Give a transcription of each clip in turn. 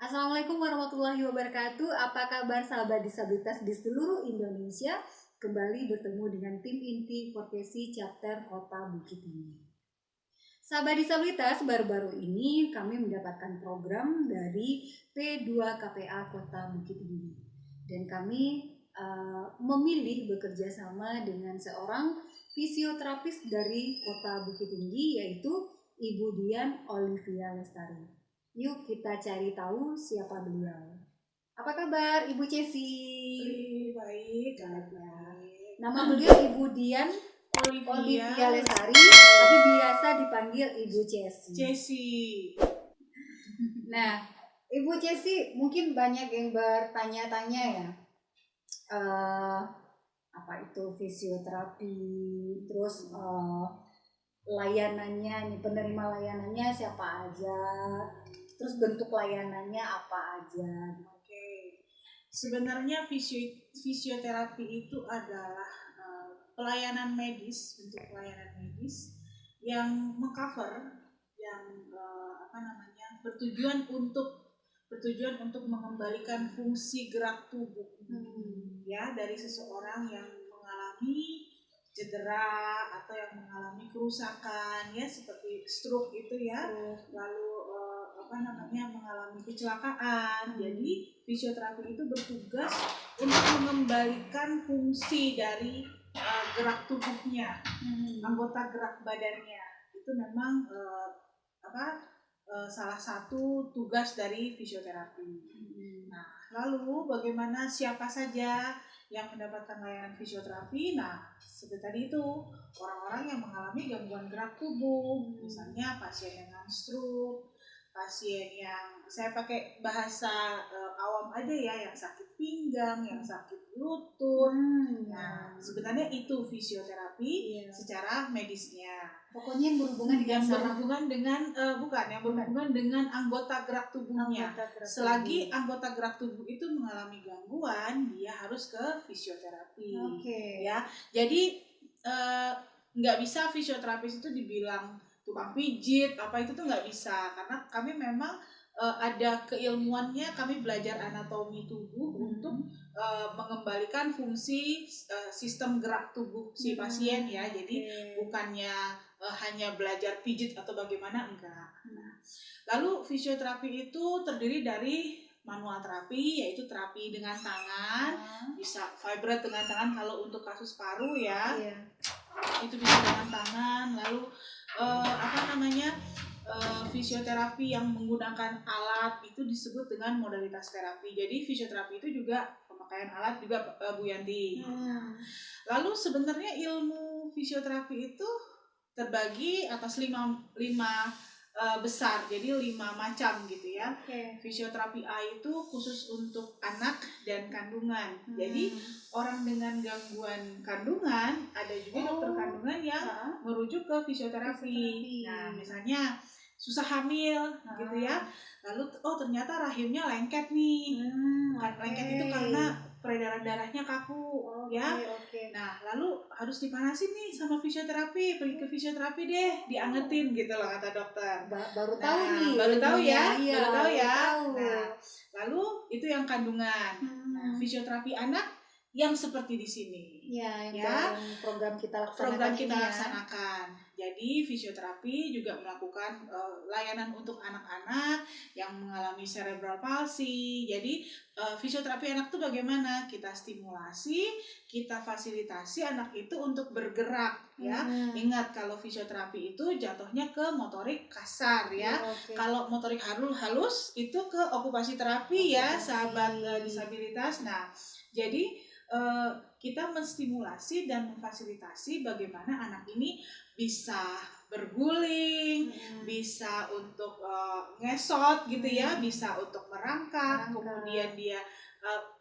Assalamualaikum warahmatullahi wabarakatuh. Apa kabar sahabat disabilitas di seluruh Indonesia? Kembali bertemu dengan tim inti Fortesi Chapter Kota Bukit Tinggi. Sahabat disabilitas, baru-baru ini kami mendapatkan program dari P2KPA Kota Bukit Tinggi. Dan kami memilih bekerja sama dengan seorang fisioterapis dari Kota Bukit Tinggi, yaitu Ibu Dian Olivia Lestari. Yuk kita cari tahu siapa beliau. Apa kabar Ibu Cesi? Baik. Nama beliau Ibu Dian Olivia Lestari, tapi biasa dipanggil Ibu Cesi. Nah, Ibu Cesi mungkin banyak yang bertanya-tanya ya. Apa itu fisioterapi? Terus layanannya, penerima layanannya siapa aja? Terus bentuk layanannya apa aja? Oke. Sebenarnya fisioterapi itu adalah pelayanan medis, bentuk pelayanan medis yang mengcover, yang bertujuan untuk mengembalikan fungsi gerak tubuh ya dari seseorang yang mengalami cedera atau yang mengalami kerusakan ya, seperti stroke itu ya, lalu mengalami kecelakaan. Jadi fisioterapi itu bertugas untuk mengembalikan fungsi dari gerak tubuhnya, anggota gerak badannya. Itu memang salah satu tugas dari fisioterapi. Nah, lalu bagaimana siapa saja yang mendapatkan layanan fisioterapi? Nah, seperti tadi itu, orang-orang yang mengalami gangguan gerak tubuh, misalnya pasien dengan stroke, pasien yang, saya pakai bahasa awam aja ya, yang sakit pinggang, yang sakit lutut. Nah, sebenarnya itu fisioterapi secara medisnya. Pokoknya yang berhubungan dengan anggota gerak tubuhnya. Selagi anggota gerak tubuh itu mengalami gangguan, dia harus ke fisioterapi. Ya, jadi nggak bisa fisioterapis itu dibilang tukang pijit apa itu tuh nggak bisa, karena kami memang ada keilmuannya. Kami belajar anatomi tubuh untuk mengembalikan fungsi sistem gerak tubuh si pasien ya. Jadi bukannya hanya belajar pijit atau bagaimana, enggak. Lalu fisioterapi itu terdiri dari manual terapi, yaitu terapi dengan tangan, bisa vibrate dengan tangan kalau untuk kasus paru ya. Itu bisa dengan tangan. Lalu fisioterapi yang menggunakan alat itu disebut dengan modalitas terapi. Jadi fisioterapi itu juga pemakaian alat juga, Bu Yanti. Lalu sebenarnya ilmu fisioterapi itu terbagi atas lima besar, jadi 5 macam gitu ya. Fisioterapi A itu khusus untuk anak dan kandungan. Jadi orang dengan gangguan kandungan, ada juga dokter kandungan yang merujuk ke fisioterapi. Nah, misalnya susah hamil gitu ya, lalu ternyata rahimnya lengket nih. Lengket itu karena peredaran darahnya kaku ya. Nah, lalu harus dipanasin nih sama fisioterapi, pergi ke fisioterapi deh, diangetin gitu loh kata dokter. Baru tahu ya. Nah, lalu itu yang kandungan. Nah, fisioterapi anak yang seperti di sini. Ya. Program kita laksanakan. Jadi fisioterapi juga melakukan layanan untuk anak-anak yang mengalami cerebral palsy. Jadi fisioterapi anak itu bagaimana? Kita stimulasi, kita fasilitasi anak itu untuk bergerak ya. Ingat, kalau fisioterapi itu jatuhnya ke motorik kasar ya. Kalau motorik halus itu ke okupasi terapi ya, sahabat disabilitas. Nah, jadi kita menstimulasi dan memfasilitasi bagaimana anak ini bisa berguling, bisa untuk ngesot gitu ya, bisa untuk merangkak, kemudian dia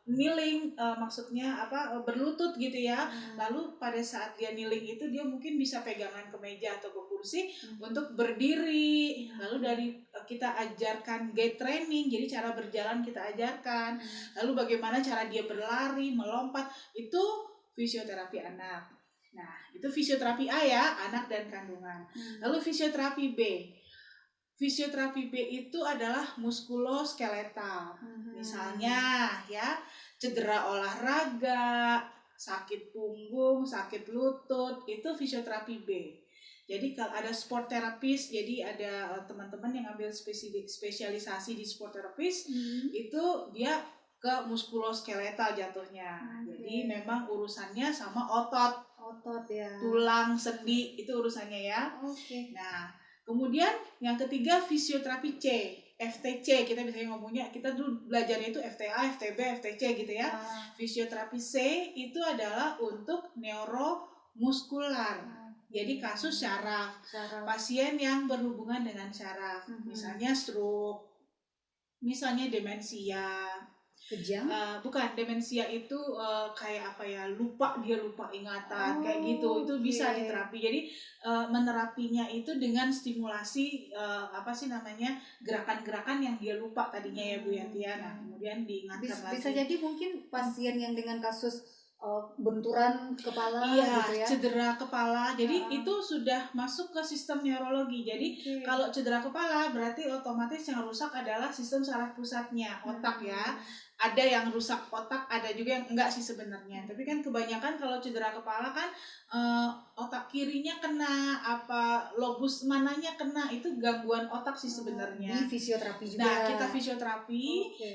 kneeling, maksudnya berlutut gitu ya. Lalu pada saat dia kneeling itu dia mungkin bisa pegangan ke meja atau ke kursi untuk berdiri. Lalu dari kita ajarkan gait training, jadi cara berjalan kita ajarkan. Lalu bagaimana cara dia berlari, melompat, itu fisioterapi anak. Nah, itu fisioterapi A ya, anak dan kandungan. Lalu fisioterapi B. Fisioterapi B itu adalah muskuloskeletal. Misalnya ya, cedera olahraga, sakit punggung, sakit lutut, itu fisioterapi B. Jadi kalau ada sport terapis, jadi ada teman-teman yang ambil spesialisasi di sport terapis, itu dia ke muskuloskeletal jatuhnya. Jadi memang urusannya sama otot ya. tulang, sendi, itu urusannya ya. Nah, kemudian yang ketiga fisioterapi C, FTC, kita biasanya ngomongnya, kita dulu belajarnya itu FTA, FTB, FTC gitu ya. Fisioterapi C itu adalah untuk neuromuskular. Jadi kasus syaraf, pasien yang berhubungan dengan syaraf, misalnya stroke, misalnya demensia. Kejang? Bukan, demensia itu kayak apa ya, dia lupa ingatan, kayak gitu. Itu bisa diterapi. Jadi menerapinya itu dengan stimulasi gerakan-gerakan yang dia lupa tadinya ya Bu Yanti ya. Nah, kemudian diingatkan lagi. Bisa jadi mungkin pasien yang dengan kasus benturan kepala gitu ya, cedera kepala, jadi itu sudah masuk ke sistem neurologi. Jadi kalau cedera kepala berarti otomatis yang rusak adalah sistem saraf pusatnya, otak ya. Ada yang rusak otak, ada juga yang enggak sih sebenarnya. Tapi kan kebanyakan kalau cedera kepala kan otak kirinya kena, apa lobus mananya kena, itu gangguan otak sih sebenarnya. Di fisioterapi juga. Nah, kita fisioterapi.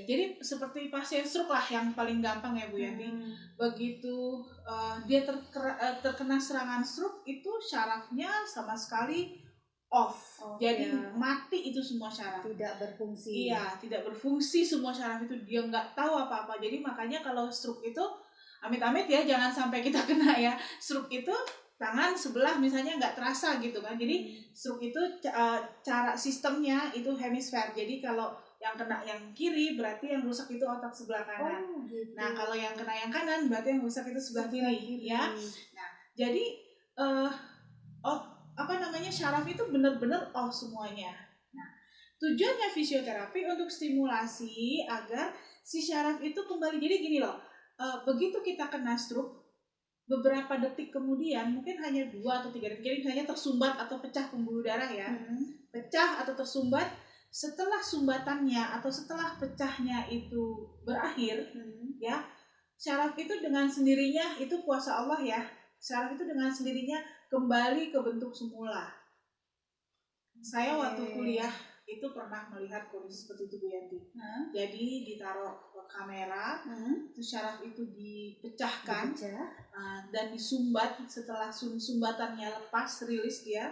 Jadi seperti pasien stroke lah yang paling gampang ya Bu Yanti. Begitu dia terkena serangan stroke, itu syarafnya sama sekali off. Jadi mati itu semua syaraf. Tidak berfungsi. Iya, tidak berfungsi semua syaraf itu, dia nggak tahu apa-apa. Jadi makanya kalau stroke itu amit-amit ya, jangan sampai kita kena ya. Stroke itu tangan sebelah misalnya nggak terasa gitu kan. Jadi stroke itu cara sistemnya itu hemisfer. Jadi kalau yang kena yang kiri berarti yang rusak itu otak sebelah kanan. Gitu. Nah, kalau yang kena yang kanan berarti yang rusak itu sebelah kiri ya. Nah, jadi syaraf itu benar-benar off semuanya. Nah, tujuannya fisioterapi untuk stimulasi agar si syaraf itu kembali. Jadi gini loh, begitu kita kena stroke, beberapa detik kemudian, mungkin hanya 2 atau 3 detik, jadi misalnya tersumbat atau pecah pembuluh darah ya, pecah atau tersumbat, setelah sumbatannya atau setelah pecahnya itu berakhir, ya, syaraf itu dengan sendirinya, itu kuasa Allah ya, syaraf itu dengan sendirinya kembali ke bentuk semula. Saya waktu kuliah itu pernah melihat kondisi seperti itu Bu Yanti. Jadi ditaruh kamera, itu syaraf itu dipecahkan dan disumbat. Setelah sumbatannya lepas, rilis dia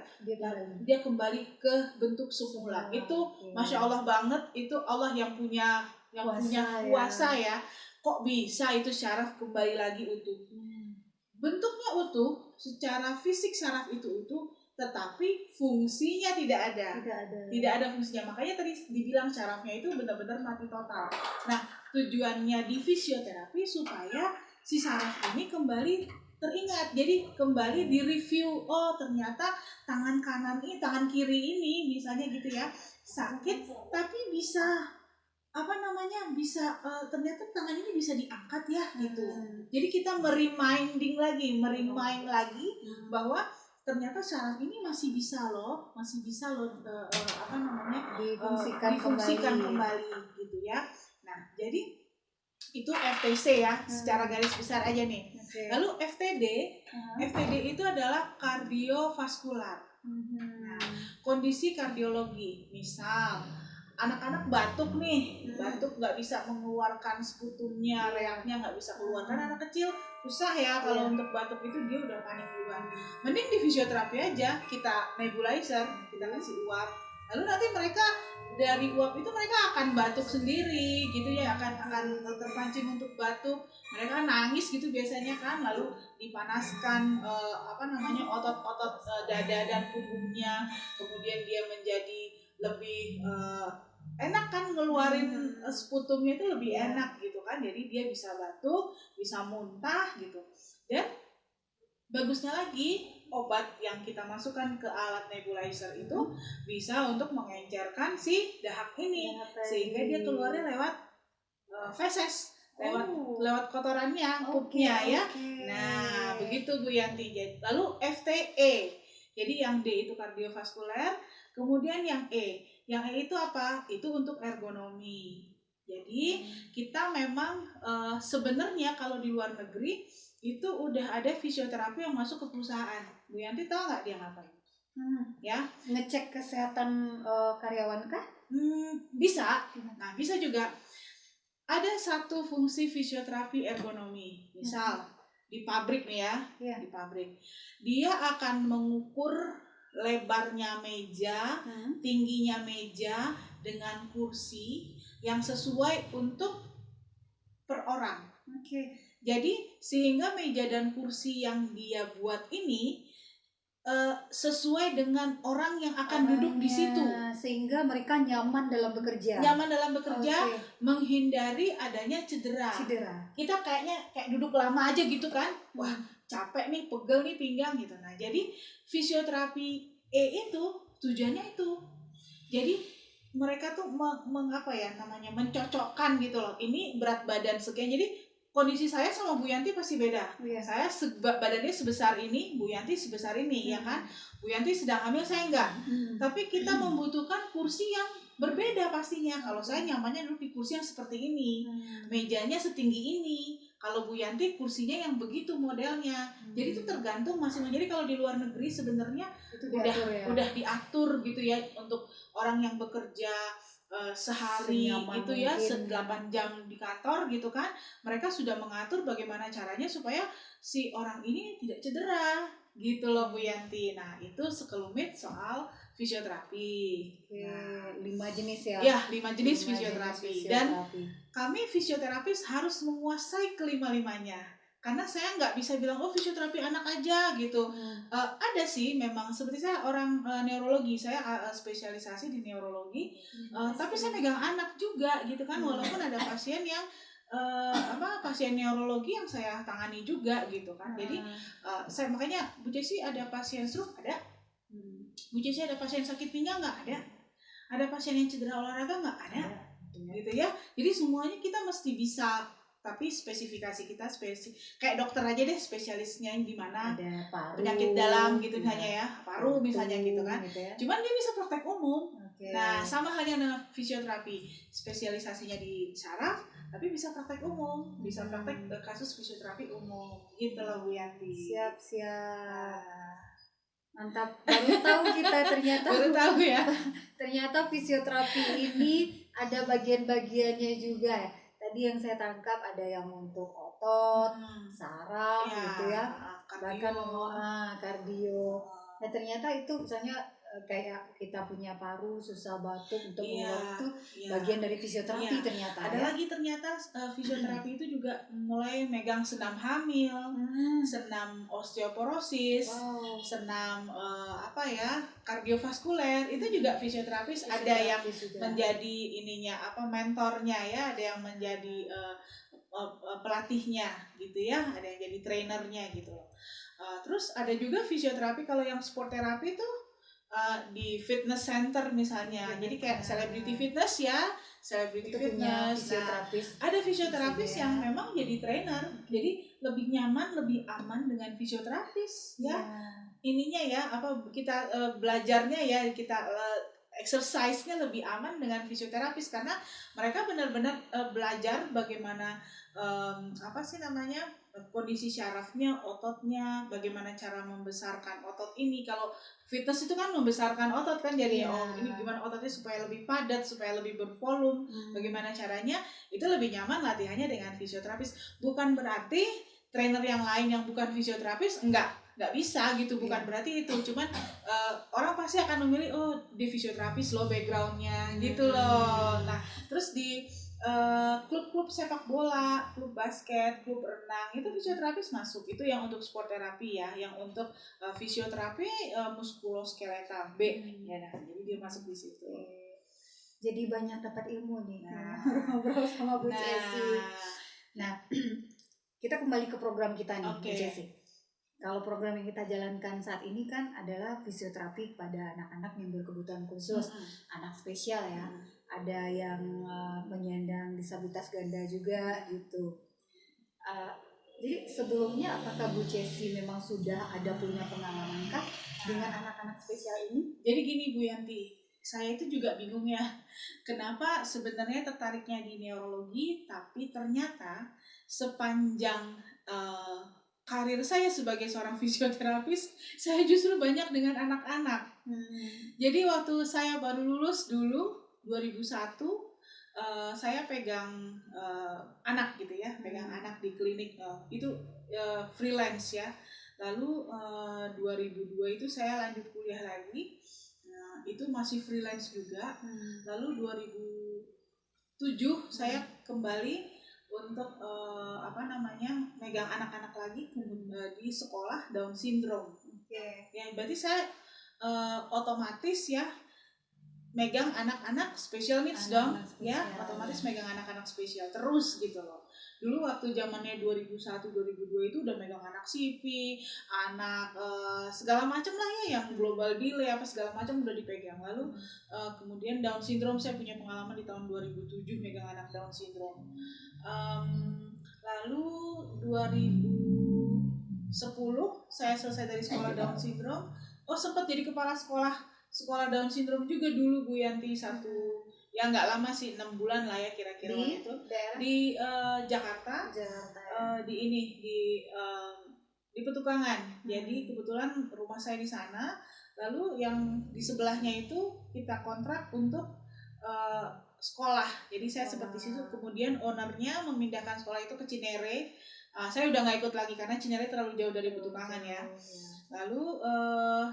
kembali ke bentuk semula. Itu Masya Allah banget, itu Allah yang punya kuasa ya. Kok bisa itu syaraf kembali lagi utuh? Bentuknya utuh, secara fisik syaraf itu utuh, tetapi fungsinya tidak ada fungsinya. Makanya tadi dibilang syarafnya itu benar-benar mati total. Nah, tujuannya di fisioterapi supaya si syaraf ini kembali teringat. Jadi kembali direview, oh ternyata tangan kanan ini, tangan kiri ini misalnya gitu ya, sakit tapi bisa ternyata tangan ini bisa diangkat ya gitu. Jadi kita merind lagi bahwa ternyata syaraf ini masih bisa loh difungsikan kembali gitu ya. Nah, jadi itu FTC ya, secara garis besar aja nih. Lalu FTD itu adalah kardiovaskular. Nah, kondisi kardiologi, misal anak-anak batuk nggak bisa mengeluarkan sputumnya, reaknya nggak bisa keluar. Kan anak kecil susah ya kalau untuk batuk itu, dia udah panik duluan. Mending di fisioterapi aja, kita nebulizer, kita kasih uap. Lalu nanti mereka dari uap itu mereka akan batuk sendiri gitu ya, akan terpancing untuk batuk. Mereka nangis gitu biasanya kan, lalu dipanaskan otot-otot dada dan punggungnya, kemudian dia menjadi lebih enak kan, ngeluarin sputumnya itu lebih enak gitu kan. Jadi dia bisa batuk, bisa muntah gitu. Dan bagusnya lagi, obat yang kita masukkan ke alat nebulizer itu bisa untuk mengencerkan si dahak ini, sehingga dia keluarnya lewat feses, lewat kotorannya, pupnya ya. Nah, begitu Bu Yanti. Lalu FTE. Jadi yang D itu kardiovaskuler, kemudian yang E. Yang E itu apa? Itu untuk ergonomi. Jadi kita memang sebenarnya kalau di luar negeri itu udah ada fisioterapi yang masuk ke perusahaan. Bu Yanti tahu nggak dia ngapain? Ya, ngecek kesehatan karyawan kah? Bisa. Nah, bisa juga. Ada satu fungsi fisioterapi ergonomi. Misal di pabrik nih ya, di pabrik. Dia akan mengukur lebarnya meja, tingginya meja dengan kursi yang sesuai untuk per orang. Jadi sehingga meja dan kursi yang dia buat ini sesuai dengan orang yang akan duduk di situ, sehingga mereka nyaman dalam bekerja. Menghindari adanya cedera. Kita kayak duduk lama aja gitu kan, wah capek nih, pegel nih pinggang gitu. Nah, jadi fisioterapi E itu tujuannya itu. Jadi mereka tuh mencocokkan gitu loh. Ini berat badan sekian. Jadi kondisi saya sama Bu Yanti pasti beda. Saya badannya sebesar ini, Bu Yanti sebesar ini, ya kan? Bu Yanti sedang hamil, saya enggak. Tapi kita membutuhkan kursi yang berbeda pastinya. Kalau saya nyamannya duduk di kursi yang seperti ini, mejanya setinggi ini. Kalau Bu Yanti kursinya yang begitu modelnya. Jadi itu tergantung masing-masing. Jadi kalau di luar negeri sebenarnya udah diatur gitu ya untuk orang yang bekerja sehari gitu ya, 8 jam di kantor gitu kan, mereka sudah mengatur bagaimana caranya supaya si orang ini tidak cedera gitu loh Bu Yanti. Nah, itu sekelumit soal fisioterapi. 5 jenis ya? Ya, 5 jenis fisioterapi. Dan kami fisioterapis harus menguasai kelima-limanya. Karena saya nggak bisa bilang, oh fisioterapi anak aja gitu. Ada sih memang, seperti saya orang neurologi, saya spesialisasi di neurologi, tapi saya megang anak juga gitu kan, walaupun ada pasien yang pasien neurologi yang saya tangani juga gitu kan. Jadi saya makanya, Bu Cesi ada pasien stroke ada, Bu Cesi ada pasien sakit pinggang nggak ada pasien yang cedera olahraga nggak ada, gitu ya. Jadi semuanya kita mesti bisa. Tapi spesifikasi kita kayak dokter aja deh, spesialisnya yang gimana, penyakit dalam gitu misalnya ya, paru misalnya gitu kan, cuman dia bisa praktek umum. Nah, sama halnya dengan fisioterapi, spesialisasinya di saraf tapi bisa praktek umum, bisa praktek kasus fisioterapi umum gitu loh Bu Yanti. Siap. Mantap, baru tahu kita ternyata. Baru tahu ya. Ternyata fisioterapi ini ada bagian-bagiannya juga ya. Tadi yang saya tangkap ada yang untuk otot, saraf gitu ya, bahkan kardio. Nah, ternyata itu misalnya kayak kita punya paru susah batuk untuk mengeluarkan itu bagian dari fisioterapi ternyata. Ada lagi ternyata fisioterapi itu juga mulai megang senam hamil, senam osteoporosis, senam kardiovaskuler, itu juga fisioterapis. Ada yang menjadi mentornya ya, ada yang menjadi pelatihnya gitu ya, ada yang jadi trainernya gitu. Terus ada juga fisioterapi kalau yang sport terapi itu di fitness center misalnya, jadi kayak celebrity fitness ya, celebrity fitness. Ada fisioterapis yang memang jadi trainer, jadi lebih nyaman, lebih aman dengan fisioterapis ya. Ininya ya, kita belajarnya ya, kita exercise-nya lebih aman dengan fisioterapis karena mereka benar-benar belajar bagaimana kondisi syarafnya, ototnya, bagaimana cara membesarkan otot ini. Kalau fitness itu kan membesarkan otot kan, jadi ini gimana ototnya supaya lebih padat, supaya lebih bervolume, bagaimana caranya, itu lebih nyaman latihannya dengan fisioterapis. Bukan berarti trainer yang lain yang bukan fisioterapis nggak bisa gitu, bukan berarti itu, cuman orang pasti akan memilih di fisioterapis loh backgroundnya gitu loh. Nah, terus di klub-klub sepak bola, klub basket, klub renang, itu fisioterapis masuk. Itu yang untuk sport terapi ya, yang untuk fisioterapi muskuloskeletal B ya. Nah, jadi dia masuk di situ. Jadi banyak dapat ilmu nih ngobrol sama Bu Cesi. Nah, kita kembali ke program kita nih, Bu Cesi. Kalau program yang kita jalankan saat ini kan adalah fisioterapi pada anak-anak yang berkebutuhan khusus, anak spesial ya. Ada yang menyandang disabilitas ganda juga gitu. Jadi sebelumnya apakah Bu Cesi memang sudah ada punya pengalaman kah dengan anak-anak spesial ini? Jadi gini Bu Yanti, saya itu juga bingung ya, kenapa sebenarnya tertariknya di neurologi, tapi ternyata sepanjang karir saya sebagai seorang fisioterapis, saya justru banyak dengan anak-anak. Jadi waktu saya baru lulus dulu 2001, saya pegang anak gitu ya, pegang anak di klinik, itu freelance ya. Lalu 2002 itu saya lanjut kuliah lagi, itu masih freelance juga. Lalu 2007 saya kembali untuk megang anak-anak lagi di sekolah Down syndrome. Ya berarti saya otomatis ya megang anak-anak special needs dong, ya otomatis megang anak-anak spesial terus gitu loh. Dulu waktu zamannya 2001-2002 itu udah megang anak CP, anak segala macam lah ya, yang global delay apa segala macam udah dipegang. Lalu kemudian Down syndrome, saya punya pengalaman di tahun 2007 megang anak Down syndrome. Lalu 2010 saya selesai dari sekolah Down syndrome. Sempat jadi kepala sekolah Down syndrome juga dulu Bu Yanti, satu ya nggak lama sih, 6 bulan lah ya kira-kira waktu itu di Jakarta. Di Petukangan. Jadi kebetulan rumah saya di sana, lalu yang di sebelahnya itu kita kontrak untuk sekolah. Jadi saya sempat di situ, kemudian ownernya memindahkan sekolah itu ke Cinere. Saya udah nggak ikut lagi karena Cinere terlalu jauh dari Petukangan ya. Lalu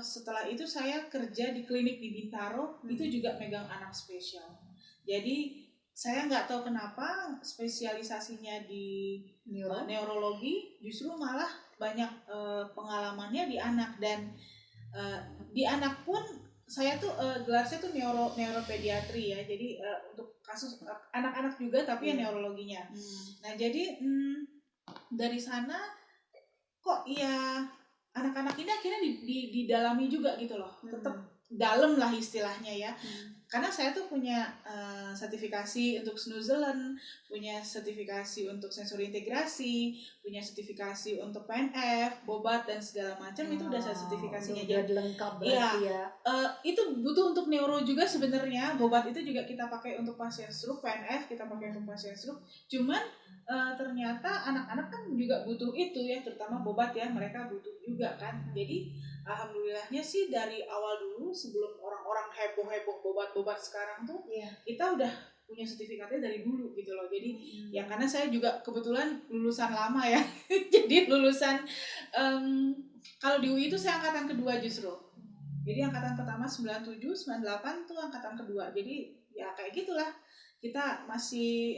setelah itu saya kerja di klinik di Bintaro, itu juga megang anak spesial. Jadi saya nggak tahu kenapa spesialisasinya di neurologi, justru malah banyak pengalamannya di anak. Dan di anak pun saya tuh gelar saya tuh neuropediatri ya. Jadi untuk kasus anak-anak juga tapi ya neurologinya. Nah jadi dari sana kok ya anak-anak ini akhirnya didalami juga gitu loh, tetap dalam lah istilahnya ya. Karena saya tuh punya sertifikasi untuk snoozelen, punya sertifikasi untuk sensori integrasi, punya sertifikasi untuk PNF, bobat dan segala macam, itu udah sertifikasinya. Jadi lengkap berarti ya. Itu butuh untuk neuro juga sebenarnya. Bobat itu juga kita pakai untuk pasien stroke, PNF kita pakai untuk pasien stroke. Cuman ternyata anak-anak kan juga butuh itu ya, terutama bobat ya, mereka butuh juga kan. Jadi alhamdulillahnya sih dari awal dulu, sebelum orang-orang heboh-heboh bobat-bobat sekarang tuh, kita udah punya sertifikatnya dari dulu gitu loh. Jadi ya karena saya juga kebetulan lulusan lama ya. Jadi lulusan kalau di UI itu saya angkatan kedua justru. Jadi angkatan pertama 97, 98 tuh angkatan kedua. Jadi ya kayak gitulah. Kita masih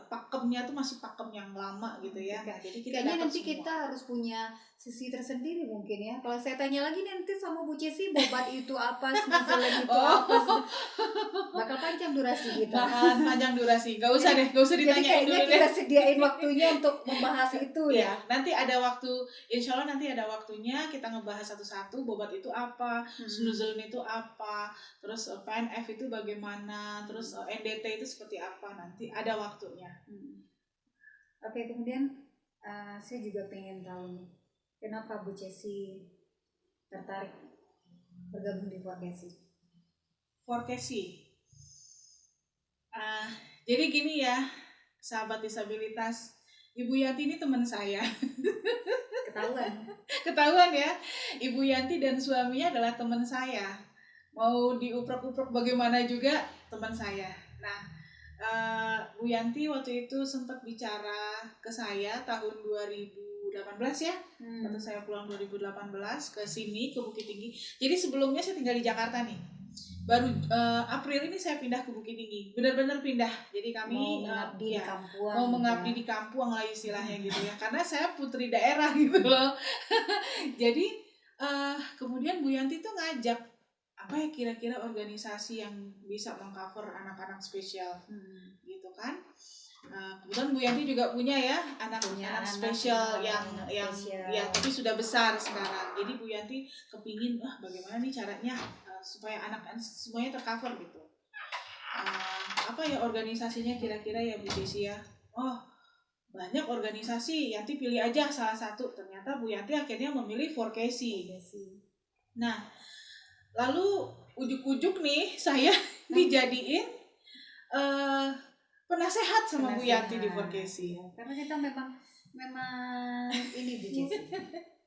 pakemnya tuh masih pakem yang lama gitu ya. Jadi kita kayaknya nanti semua. Kita harus punya sisi tersendiri mungkin ya. Kalau saya tanya lagi nanti sama Bu Cesi, bobat itu apa, snoozelen itu apa, bakal panjang durasi kita. Bakalan panjang durasi. Gak usah deh, gak usah ditanyain dulu deh. Kita sediain waktunya untuk membahas itu ya. Nanti ada waktu, insya Allah nanti ada waktunya kita ngebahas satu-satu, bobat itu apa, snoozelen itu apa, terus PNF itu bagaimana, terus NDT itu seperti apa, nanti ada waktunya. Oke, kemudian saya juga pengen tahu nih, kenapa Bu Cesi tertarik bergabung di Forkesi? Jadi gini ya, sahabat disabilitas, Ibu Yanti ini teman saya. Ketahuan ya, Ibu Yanti dan suaminya adalah teman saya. Mau diuprek-uprek bagaimana juga teman saya. Nah, Bu Yanti waktu itu sempat bicara ke saya tahun 2018 ya. Waktu saya pulang 2018 ke sini, ke Bukit Tinggi. Jadi sebelumnya saya tinggal di Jakarta nih. Baru April ini saya pindah ke Bukit Tinggi. Benar-benar pindah. Jadi kami mau mengabdi di kampung lah istilahnya gitu ya. Karena saya putri daerah gitu loh. Jadi kemudian Bu Yanti tuh ngajak, apa ya kira-kira organisasi yang bisa mengcover anak-anak spesial gitu kan. Kemudian Bu Yanti juga punya ya anak spesial yang tapi sudah besar sekarang. Jadi Bu Yanti kepingin bagaimana nih caranya supaya anak-anak semuanya tercover gitu. Apa ya organisasinya kira-kira ya Bu Desi ya? Banyak organisasi, Yanti pilih aja salah satu. Ternyata Bu Yanti akhirnya memilih Forkesi. Nah, lalu ujuk-ujuk nih saya dijadiin penasehat sama Bu Yanti di Forkesi. Ya, karena kita memang ini Bu Jessi.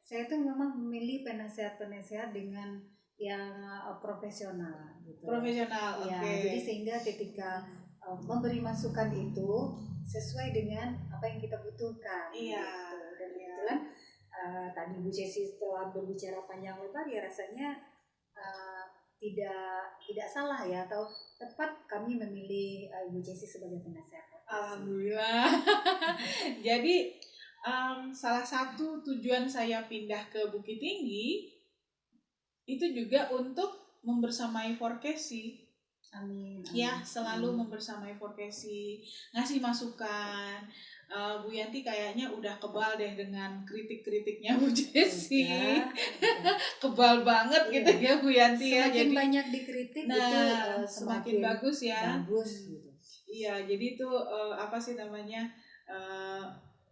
Saya tuh memang memilih penasehat-penasehat dengan yang profesional gitu. Profesional, ya, oke. jadi sehingga ketika memberi masukan itu sesuai dengan apa yang kita butuhkan. Iya. Gitu. Dan kebetulan tadi Bu Jessi setelah berbicara panjang lebar ya rasanya tidak salah ya, atau tepat kami memilih Ibu Jessi sebagai penasehat. Alhamdulillah. Jadi salah satu tujuan saya pindah ke Bukit Tinggi itu juga untuk membersamai Forkesi. Amin. Ya, selalu membersamai Forkesi, ngasih masukan. Bu Yanti kayaknya udah kebal deh dengan kritik-kritiknya Bu Jessi. Kebal banget gitu ya Bu Yanti ya. Semakin jadi banyak dikritik itu semakin bagus ya. Bagus gitu. Iya, jadi itu apa sih namanya?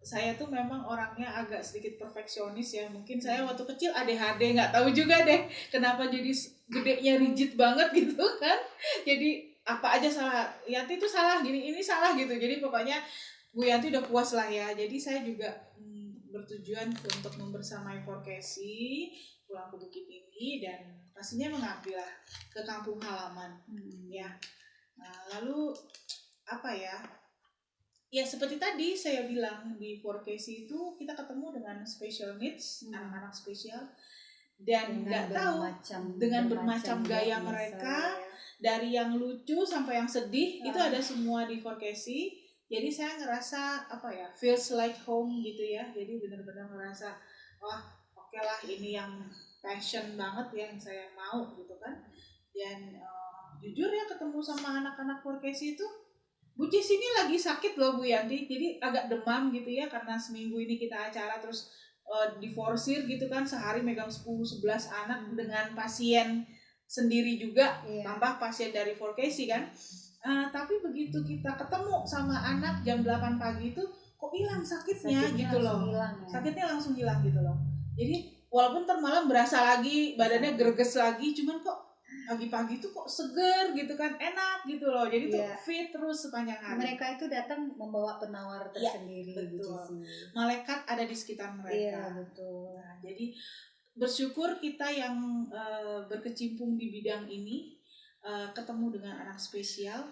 Saya tuh memang orangnya agak sedikit perfeksionis ya. Mungkin saya waktu kecil ADHD, nggak tahu juga deh kenapa jadi gedenya rigid banget gitu kan. Jadi apa aja salah, Yanti itu salah gini, ini salah gitu. Jadi pokoknya Bu Yanti udah puas lah ya. Jadi saya juga bertujuan untuk membersamai Forkesi, pulang ke Bukit Tinggi dan pastinya mengabdi lah ke kampung halaman. Ya. Nah, lalu apa ya? Ya seperti tadi saya bilang di Forkesi itu kita ketemu dengan special needs, anak-anak spesial, dan nggak tahu dengan bermacam gaya mereka, dari yang lucu sampai yang sedih itu ada semua di Forkesi. Jadi saya ngerasa apa ya, feels like home gitu ya. Jadi benar-benar ngerasa wah oke lah, ini yang passion banget yang saya mau gitu kan. Dan jujur ya ketemu sama anak-anak Forkesi itu, Bu Jessi ini lagi sakit loh Bu Yanti, jadi agak demam gitu ya, karena seminggu ini kita acara terus diforsir gitu kan, sehari megang 10-11 anak dengan pasien sendiri juga, tambah pasien dari Forkesi kan. Tapi begitu kita ketemu sama anak jam 8 pagi itu kok hilang sakitnya gitu loh. Sakitnya langsung hilang gitu loh. Jadi walaupun termalam berasa lagi, badannya greges lagi, cuman kok pagi-pagi tuh kok seger gitu kan, enak gitu loh. Jadi tuh fit terus sepanjang hari. Mereka itu datang membawa penawar tersendiri. Betul. Malaikat ada di sekitar mereka. Iya, betul. Nah, jadi bersyukur kita yang berkecimpung di bidang ini ketemu dengan anak spesial,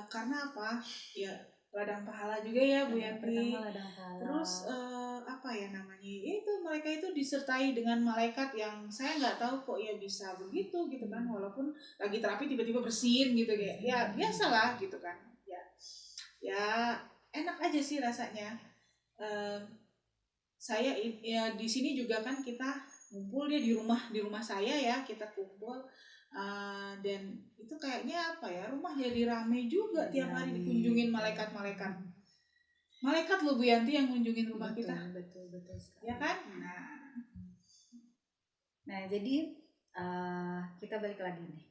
karena apa? Ya ladang pahala juga ya Bu Yanti. Terus apa ya namanya? Itu mereka itu disertai dengan malaikat yang saya nggak tahu kok ya bisa begitu gitu kan, walaupun lagi terapi tiba-tiba bersin gitu kayak ya biasalah gitu kan. Ya enak aja sih rasanya. Saya ya di sini juga kan kita ngumpul dia di rumah saya ya, kita kumpul. Dan itu kayaknya apa ya, rumah jadi rame juga tiap hari dikunjungin malaikat-malaikat. Malaikat loh Bu Yanti yang kunjungin rumah kita. Betul sekali. Ya kan? Nah jadi kita balik lagi nih.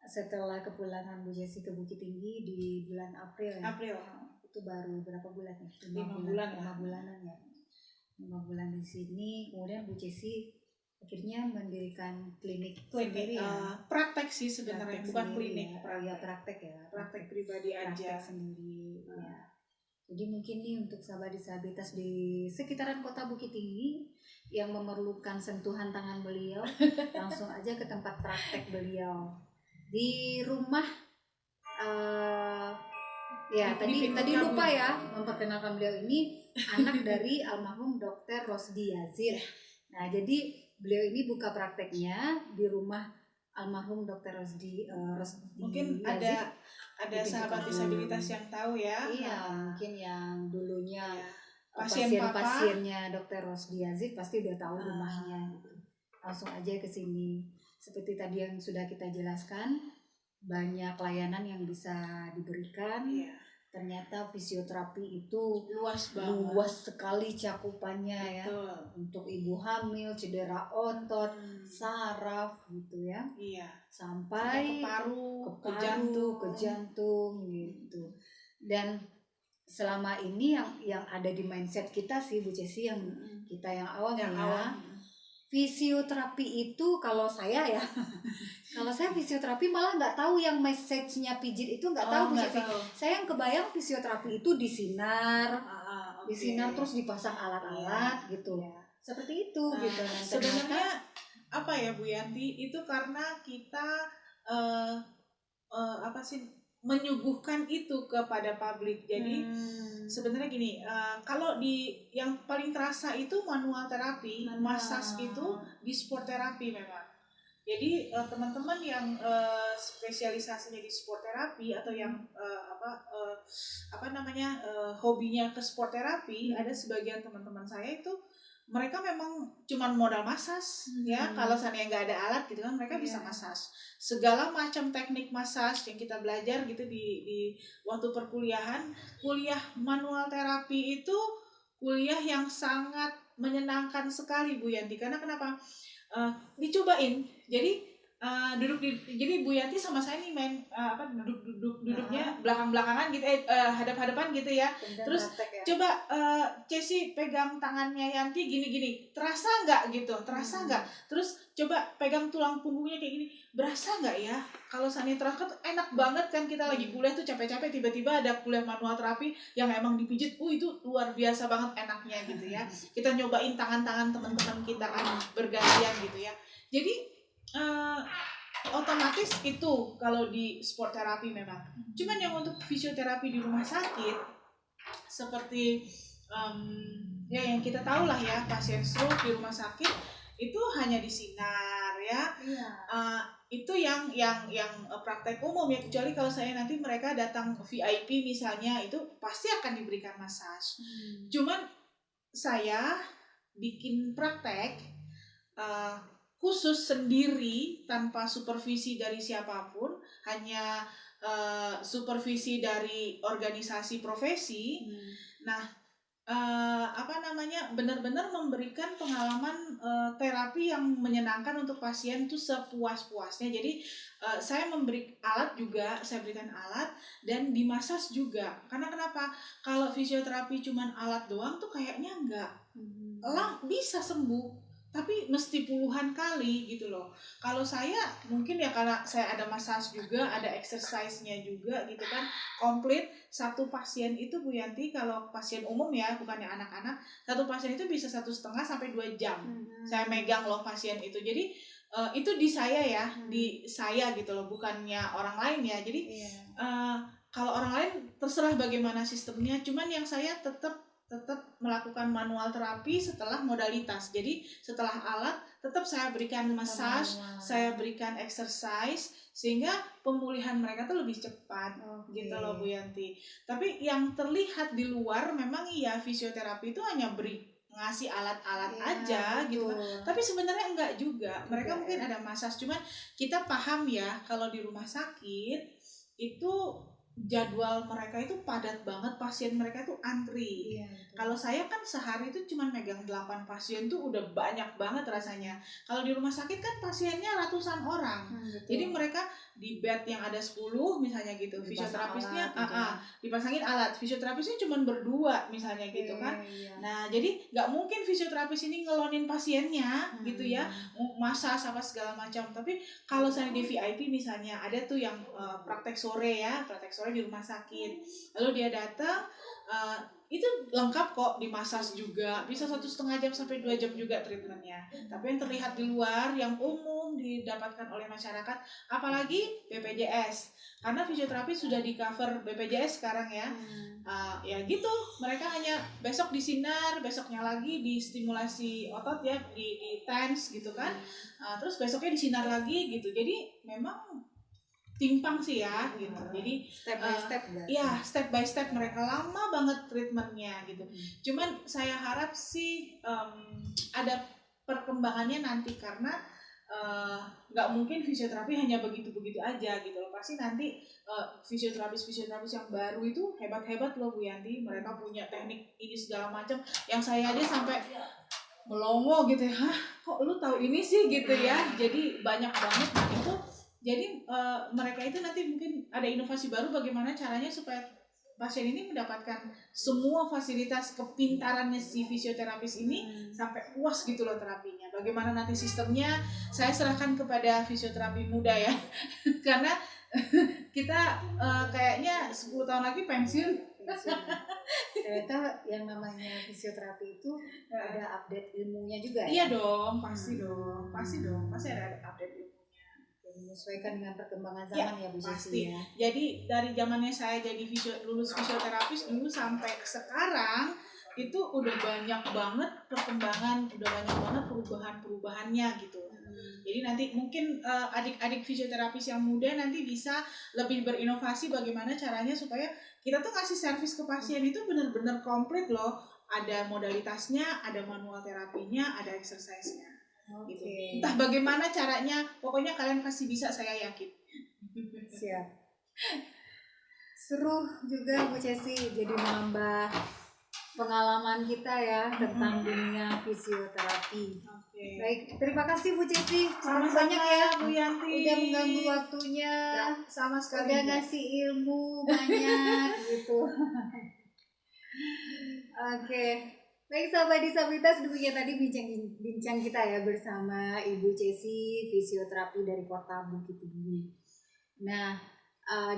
Setelah kepulangan Bu Jessi ke Bukit Tinggi di bulan April ya. Itu baru berapa bulan ya? 5 bulanan ya. 5 bulan di sini. Kemudian Bu Jessi akhirnya mendirikan klinik sendiri ya. Praktek sih sebenarnya, bukan klinik. Ya. Praktek pribadi aja. Praktek sendiri. Ya. Jadi mungkin nih untuk sahabat disabilitas di sekitaran kota Bukit Tinggi yang memerlukan sentuhan tangan beliau, langsung aja ke tempat praktek beliau di rumah. Tadi lupa ya memperkenalkan beliau, ini anak dari almarhum Dr. Rosdi Yazid. Nah jadi beliau ini buka prakteknya di rumah almarhum Dr. Rosdi mungkin Yazid. Ada sahabat disabilitas yang tahu ya. Iya, mungkin yang dulunya pasien-pasiennya Dr. Rosdi Yazid pasti udah tahu rumahnya. Langsung aja ke sini. Seperti tadi yang sudah kita jelaskan, banyak layanan yang bisa diberikan. Ternyata fisioterapi itu luas sekali cakupannya. Betul. Ya, untuk ibu hamil, cedera otot, saraf gitu ya. Sampai ke paru, ke jantung gitu. Dan selama ini yang ada di mindset kita sih Bu Jessi, yang kita yang awam ya. Fisioterapi itu kalau saya ya, kalau saya fisioterapi malah nggak tahu yang message-nya pijit itu nggak tahu Bu nggak Siti. tahu. Saya yang kebayang fisioterapi itu disinar, Oke. disinar terus dipasang alat-alat gitu. Iya. Seperti itu gitu. Dan ternyata- Sebenarnya apa ya Bu Yanti, itu karena kita apa sih, menyuguhkan itu kepada publik. Jadi sebenarnya gini, kalau di yang paling terasa itu manual terapi, massage itu di sport terapi memang. Jadi teman-teman yang spesialisasinya di sport terapi atau yang hobinya ke sport terapi, ada sebagian teman-teman saya itu mereka memang cuman modal massage ya. Kalau seandainya nggak ada alat gitu kan, mereka bisa massage segala macam teknik massage yang kita belajar gitu di waktu perkuliahan. Kuliah manual terapi itu kuliah yang sangat menyenangkan sekali Bu Yanti. Karena kenapa? Dicobain. Jadi jadi Bu Yanti sama saya nih main duduknya belakang-belakangan gitu, hadap-hadapan gitu ya. Terus coba Cesi pegang tangannya Yanti gini-gini, terasa nggak gitu? Terasa nggak? Terus coba pegang tulang punggungnya kayak gini, berasa nggak ya? Kalau seandainya terasa enak banget kan, kita lagi kuliah tuh capek-capek, tiba-tiba ada kuliah manual terapi yang emang dipijit, itu luar biasa banget enaknya gitu ya. Kita nyobain tangan-tangan teman-teman kita kan bergantian gitu ya. Jadi otomatis itu kalau di sport terapi memang. Cuman yang untuk fisioterapi di rumah sakit seperti ya yang kita tahu lah ya, pasien stroke di rumah sakit itu hanya disinar ya. Itu yang praktek umum ya, kecuali kalau saya nanti mereka datang VIP misalnya, itu pasti akan diberikan massage. Cuman saya bikin praktek khusus sendiri tanpa supervisi dari siapapun, hanya supervisi dari organisasi profesi. Nah, benar-benar memberikan pengalaman terapi yang menyenangkan untuk pasien tuh sepuas-puasnya. Jadi saya memberi alat juga, saya berikan alat dan dimasas juga. Karena kenapa? Kalau fisioterapi cuman alat doang tuh kayaknya enggak bisa sembuh, tapi mesti puluhan kali gitu loh. Kalau saya mungkin ya karena saya ada massage juga, ada exercise-nya juga gitu kan, komplit. Satu pasien itu Bu Yanti, kalau pasien umum ya, bukannya anak-anak, satu pasien itu bisa 1,5 sampai 2 jam. Saya megang loh pasien itu. Jadi itu di saya ya, di saya gitu loh, bukannya orang lain ya. Jadi kalau orang lain terserah bagaimana sistemnya, cuman yang saya tetap melakukan manual terapi setelah modalitas. Jadi setelah alat tetap saya berikan massage, saya berikan exercise, sehingga pemulihan mereka tuh lebih cepat gitu loh Bu Yanti. Tapi yang terlihat di luar memang iya fisioterapi itu hanya ngasih alat-alat aja gitu kan. Tapi sebenarnya enggak juga. Mereka mungkin ada massage, cuman kita paham ya kalau di rumah sakit itu jadwal mereka itu padat banget, pasien mereka itu antri. Kalau saya kan sehari itu cuma megang 8 pasien tuh udah banyak banget rasanya. Kalau di rumah sakit kan pasiennya ratusan orang. Jadi mereka di bed yang ada 10 misalnya gitu, fisioterapisnya dipasangin alat, fisioterapisnya cuma berdua misalnya gitu kan. Nah jadi nggak mungkin fisioterapis ini ngelonin pasiennya gitu ya, massage apa segala macam. Tapi kalau saya di VIP misalnya, ada tuh yang praktek sore di rumah sakit, lalu dia datang, itu lengkap kok, dimasas juga, bisa 1,5 jam sampai 2 jam juga treatmentnya. Tapi yang terlihat di luar, yang umum didapatkan oleh masyarakat, apalagi BPJS, karena fisioterapi sudah di cover BPJS sekarang ya. Ya gitu, mereka hanya besok disinar, besoknya lagi distimulasi otot ya, di tense gitu kan, terus besoknya disinar lagi gitu. Jadi memang timpang sih ya gitu. Jadi step by step step by step mereka lama banget treatmentnya gitu. Cuman saya harap sih ada perkembangannya nanti, karena nggak mungkin fisioterapi hanya begitu-begitu aja gitu loh. Pasti nanti fisioterapis yang baru itu hebat-hebat loh Bu Yanti. Mereka punya teknik ini segala macam yang saya aja sampai melongo gitu ya. Hah, kok lu tahu ini sih gitu ya. Jadi banyak banget itu. Jadi mereka itu nanti mungkin ada inovasi baru bagaimana caranya supaya pasien ini mendapatkan semua fasilitas kepintarannya si fisioterapis ini sampai puas gitu loh terapinya. Bagaimana nanti sistemnya saya serahkan kepada fisioterapi muda ya. Karena kita kayaknya 10 tahun lagi pensiun. Ternyata yang namanya fisioterapi itu ada update ilmunya juga ya? Iya dong, pasti dong, pasti ada update ilmunya. Menyesuaikan dengan perkembangan zaman ya Bu pasti. Jessy ya. Jadi dari zamannya saya jadi lulus fisioterapis dulu sampai sekarang itu udah banyak banget perkembangan, udah banyak banget perubahannya gitu. Jadi nanti mungkin adik-adik fisioterapis yang muda nanti bisa lebih berinovasi bagaimana caranya supaya kita tuh kasih servis ke pasien itu benar-benar komplit loh. Ada modalitasnya, ada manual terapinya, ada exercise-nya. Gitu. Entah bagaimana caranya, pokoknya kalian pasti bisa, saya yakin. Siap. Seru juga Bu Cesi, jadi menambah pengalaman kita ya tentang dunia fisioterapi. Baik, terima kasih Bu Cesi. Sama-sama banyak ya Bu Yanti. Udah mengganggu waktunya. Ya, sama sekali. Udah ngasih ilmu banyak gitu. Oke. Baik sahabat disabilitas, demikian tadi bincang kita ya bersama Ibu Cesi, fisioterapi dari Kota Bukit Tinggi. Nah,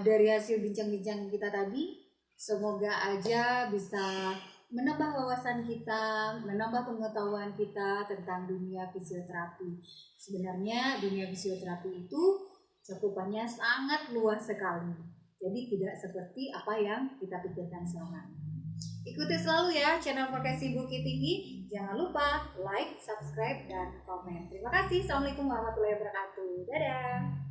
dari hasil bincang-bincang kita tadi, semoga aja bisa menambah wawasan kita, menambah pengetahuan kita tentang dunia fisioterapi. Sebenarnya dunia fisioterapi itu cakupannya sangat luas sekali. Jadi tidak seperti apa yang kita pikirkan selama ini. Ikuti selalu ya channel Vokasi Bukit Tinggi. Jangan lupa like, subscribe, dan komen. Terima kasih. Assalamualaikum warahmatullahi wabarakatuh. Dadah.